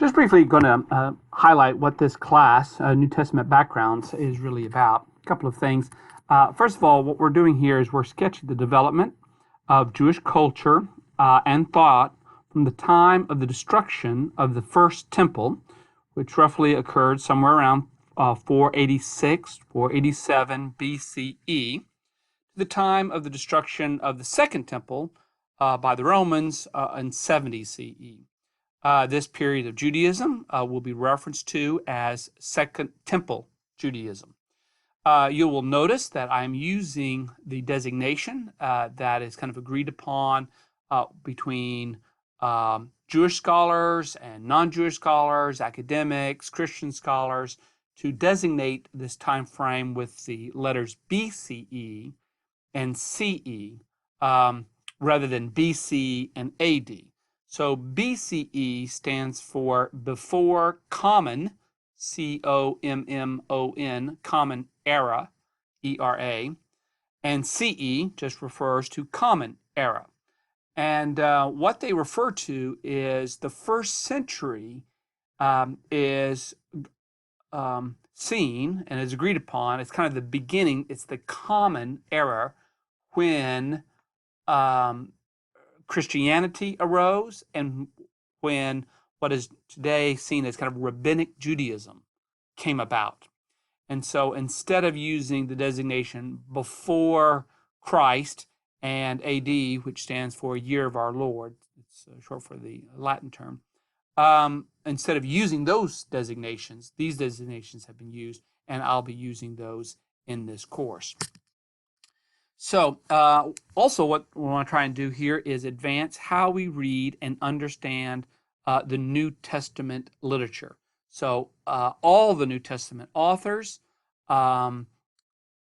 Just briefly going to highlight what this class, New Testament Backgrounds, is really about. A couple of things. First of all, what we're doing here is we're sketching the development of Jewish culture and thought from the time of the destruction of the first temple, which roughly occurred somewhere around 486, 487 BCE, to the time of the destruction of the second temple by the Romans in 70 CE. This period of Judaism will be referenced to as Second Temple Judaism. You will notice that I'm using the designation that is kind of agreed upon between Jewish scholars and non-Jewish scholars, academics, Christian scholars, to designate this time frame with the letters BCE and CE rather than BC and AD. So BCE stands for before common, COMMON, common era, ERA, and CE just refers to common era. And what they refer to is the first century is seen and is agreed upon. It's kind of the beginning. It's the common era when Christianity arose and when what is today seen as kind of rabbinic Judaism came about. And so instead of using the designation before Christ and AD, which stands for Year of Our Lord, it's short for the Latin term, instead of using those designations, these designations have been used, and I'll be using those in this course. So also what we want to try and do here is advance how we read and understand the New Testament literature. So all the New Testament authors are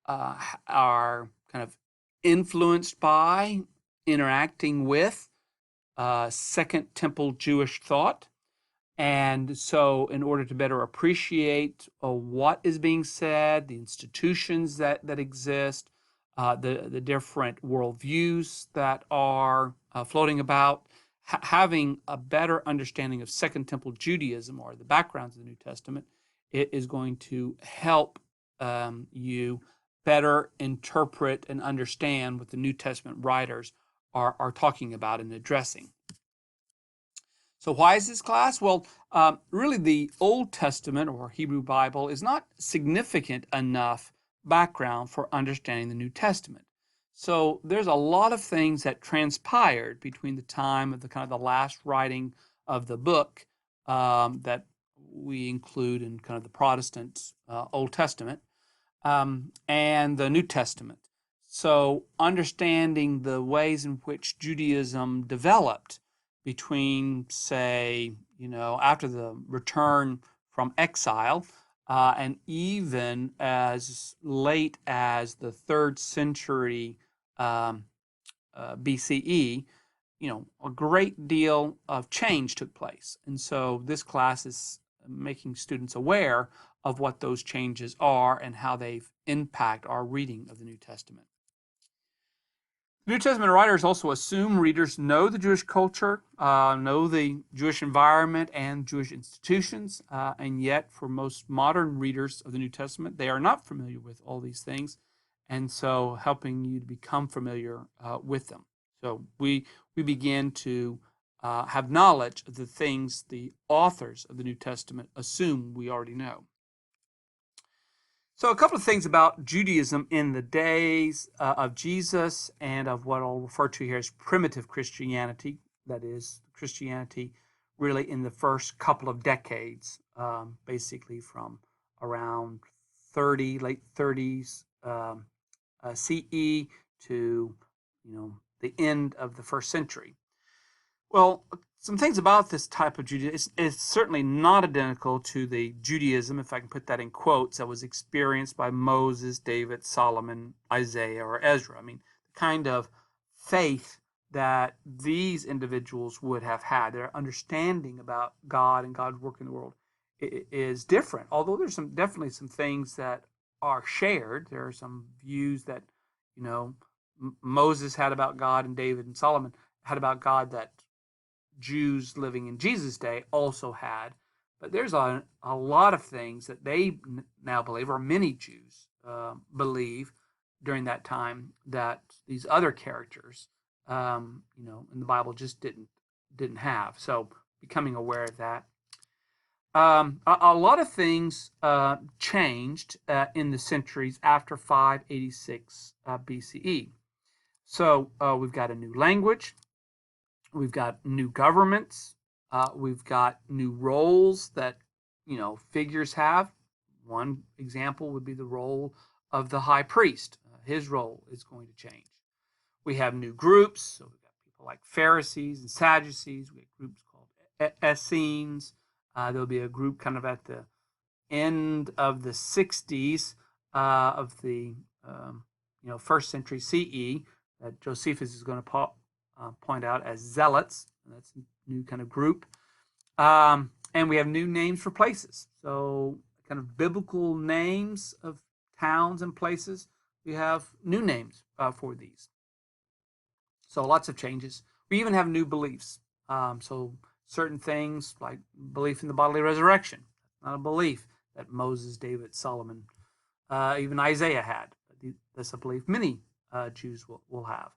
kind of influenced by, interacting with Second Temple Jewish thought. And so in order to better appreciate what is being said, the institutions that exist, the different worldviews that are floating about, having a better understanding of Second Temple Judaism or the backgrounds of the New Testament, it is going to help you better interpret and understand what the New Testament writers are talking about and addressing. So why is this class? Well, really the Old Testament or Hebrew Bible is not significant enough background for understanding the New Testament. So there's a lot of things that transpired between the time of the kind of the last writing of the book that we include in kind of the Protestant Old Testament and the New Testament. So understanding the ways in which Judaism developed between, say, after the return from exile and even as late as the 3rd century BCE, a great deal of change took place. And so this class is making students aware of what those changes are and how they impact our reading of the New Testament. New Testament writers also assume readers know the Jewish culture, know the Jewish environment and Jewish institutions, and yet for most modern readers of the New Testament, they are not familiar with all these things, and so helping you to become familiar with them. So we begin to have knowledge of the things the authors of the New Testament assume we already know. So a couple of things about Judaism in the days of Jesus and of what I'll refer to here as primitive Christianity, that is, Christianity really in the first couple of decades, basically from around late 30s CE to the end of the 1st century. Well, some things about this type of Judaism is certainly not identical to the Judaism, if I can put that in quotes, that was experienced by Moses, David, Solomon, Isaiah, or Ezra. I mean, the kind of faith that these individuals would have had, their understanding about God and God's work in the world is different. Although there's definitely some things that are shared. There are some views that, Moses had about God and David and Solomon had about God that Jews living in Jesus' day also had. But there's a lot of things that they now believe, or many Jews believe during that time, that these other characters, in the Bible just didn't have. So becoming aware of that. A lot of things changed in the centuries after 586 BCE. So we've got a new language, we've got new governments, we've got new roles that figures have. One example would be the role of the high priest. His role is going to change. We have new groups. So we've got people like Pharisees and Sadducees. We have groups called Essenes. There'll be a group kind of at the end of the 60s of the first century CE that Josephus is going to point out as zealots. That's a new kind of group. And we have new names for places. So kind of biblical names of towns and places. We have new names for these. So lots of changes. We even have new beliefs. So certain things like belief in the bodily resurrection, not a belief that Moses, David, Solomon, even Isaiah had. That's a belief many Jews will have.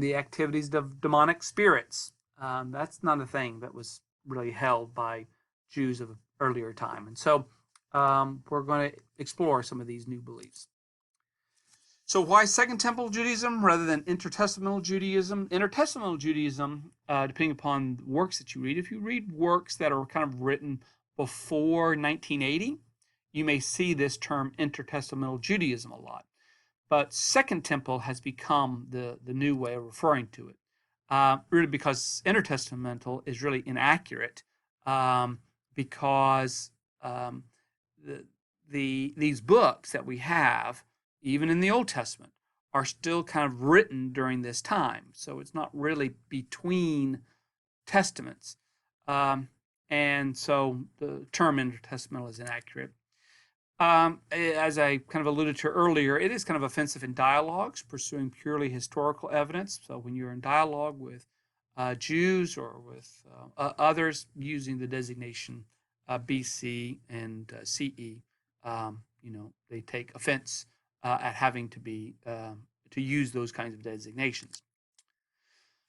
The activities of demonic spirits, that's not a thing that was really held by Jews of earlier time. And so we're going to explore some of these new beliefs. So why Second Temple Judaism rather than intertestamental Judaism? Intertestamental Judaism, depending upon works that you read, if you read works that are kind of written before 1980, you may see this term intertestamental Judaism a lot. But Second Temple has become the new way of referring to it, really because intertestamental is really inaccurate, because these books that we have, even in the Old Testament, are still kind of written during this time. So it's not really between testaments. And so the term intertestamental is inaccurate. As I kind of alluded to earlier, it is kind of offensive in dialogues, pursuing purely historical evidence. So when you're in dialogue with Jews or with others using the designation BC and CE, they take offense at having to use those kinds of designations.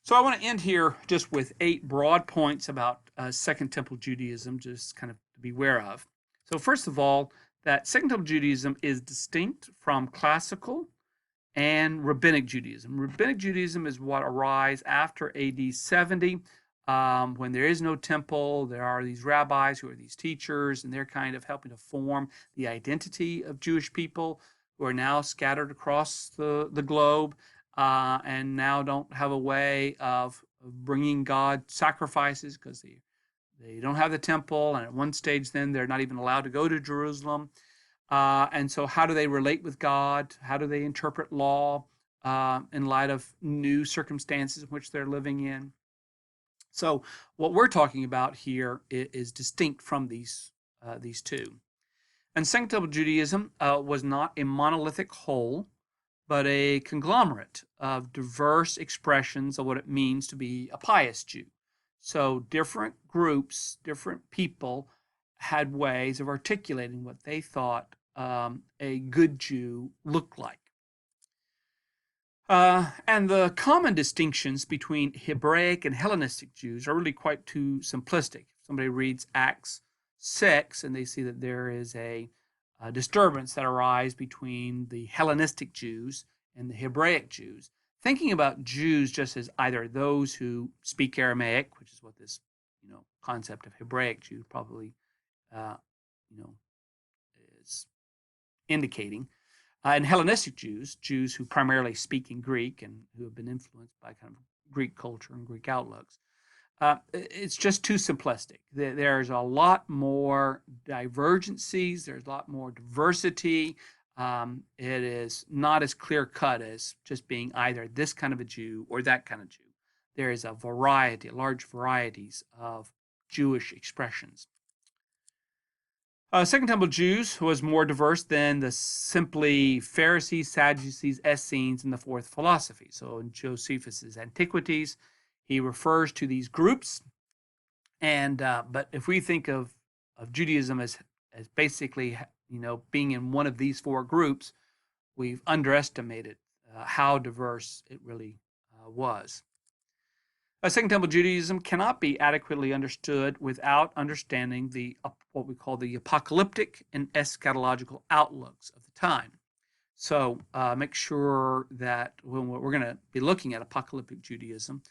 So I want to end here just with 8 broad points about Second Temple Judaism, just kind of to be aware of. So first of all, that Second Temple Judaism is distinct from classical and rabbinic Judaism. Rabbinic Judaism is what arose after AD 70, when there is no temple. There are these rabbis who are these teachers, and they're kind of helping to form the identity of Jewish people who are now scattered across the globe, and now don't have a way of bringing God sacrifices because they don't have the temple, and at one stage then they're not even allowed to go to Jerusalem. And so how do they relate with God? How do they interpret law in light of new circumstances in which they're living in? So what we're talking about here is distinct from these two. And Second Temple Judaism was not a monolithic whole, but a conglomerate of diverse expressions of what it means to be a pious Jew. So different groups, different people had ways of articulating what they thought a good Jew looked like. And the common distinctions between Hebraic and Hellenistic Jews are really quite too simplistic. If somebody reads Acts 6 and they see that there is a disturbance that arises between the Hellenistic Jews and the Hebraic Jews, thinking about Jews just as either those who speak Aramaic, which is what this concept of Hebraic Jew probably is indicating, and Hellenistic Jews, Jews who primarily speak in Greek and who have been influenced by kind of Greek culture and Greek outlooks. It's just too simplistic. There's a lot more divergencies. There's a lot more diversity. It is not as clear cut as just being either this kind of a Jew or that kind of Jew. There is a variety, large varieties of Jewish expressions. Second Temple Jews was more diverse than the simply Pharisees, Sadducees, Essenes, and the fourth philosophy. So in Josephus's Antiquities, he refers to these groups And but if we think of Judaism as basically, being in one of these four groups, we've underestimated how diverse it really was. Second Temple Judaism cannot be adequately understood without understanding what we call the apocalyptic and eschatological outlooks of the time. So make sure that when we're going to be looking at apocalyptic Judaism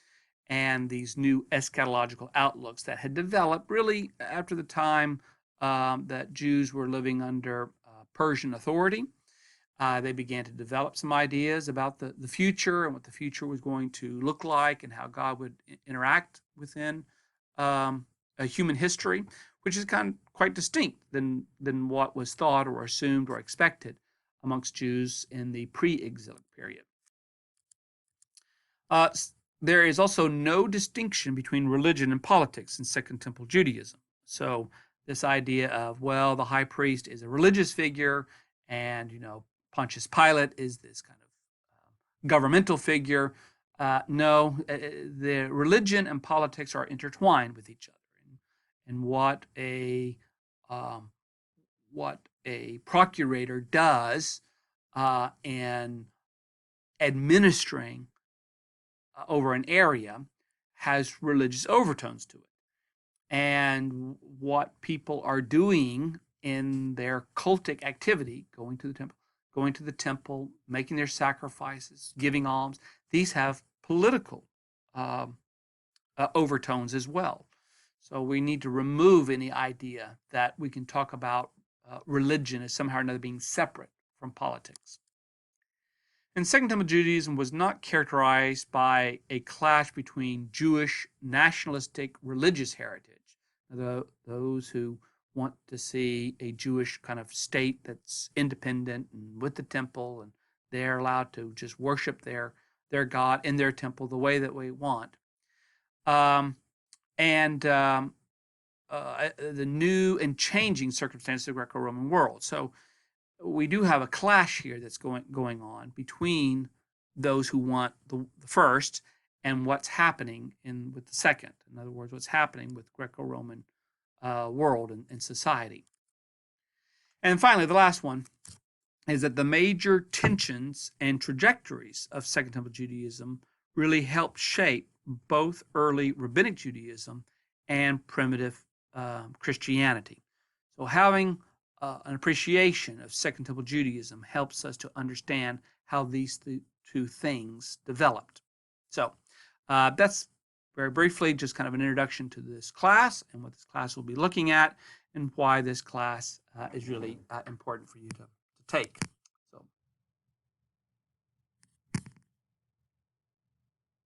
and these new eschatological outlooks that had developed really after the time that Jews were living under Persian authority. They began to develop some ideas about the future and what the future was going to look like and how God would interact within a human history, which is quite distinct than what was thought or assumed or expected amongst Jews in the pre-exilic period. There is also no distinction between religion and politics in Second Temple Judaism. So this idea of, well, the high priest is a religious figure, and Pontius Pilate is this kind of governmental figure. No, the religion and politics are intertwined with each other, and what a procurator does in administering over an area has religious overtones to it. And what people are doing in their cultic activity, going to the temple, making their sacrifices, giving alms, these have political overtones as well. So we need to remove any idea that we can talk about religion as somehow or another being separate from politics. And Second Temple Judaism was not characterized by a clash between Jewish nationalistic religious heritage, those who want to see a Jewish kind of state that's independent and with the temple, and they're allowed to just worship their God in their temple the way that we want. The new and changing circumstances of the Greco-Roman world. So we do have a clash here that's going on between those who want the first and what's happening with the second. In other words, what's happening with Greco-Roman world and society. And finally, the last one is that the major tensions and trajectories of Second Temple Judaism really helped shape both early Rabbinic Judaism and primitive Christianity. So having an appreciation of Second Temple Judaism helps us to understand how these two things developed. So that's very briefly just kind of an introduction to this class and what this class will be looking at and why this class is really important for you to take.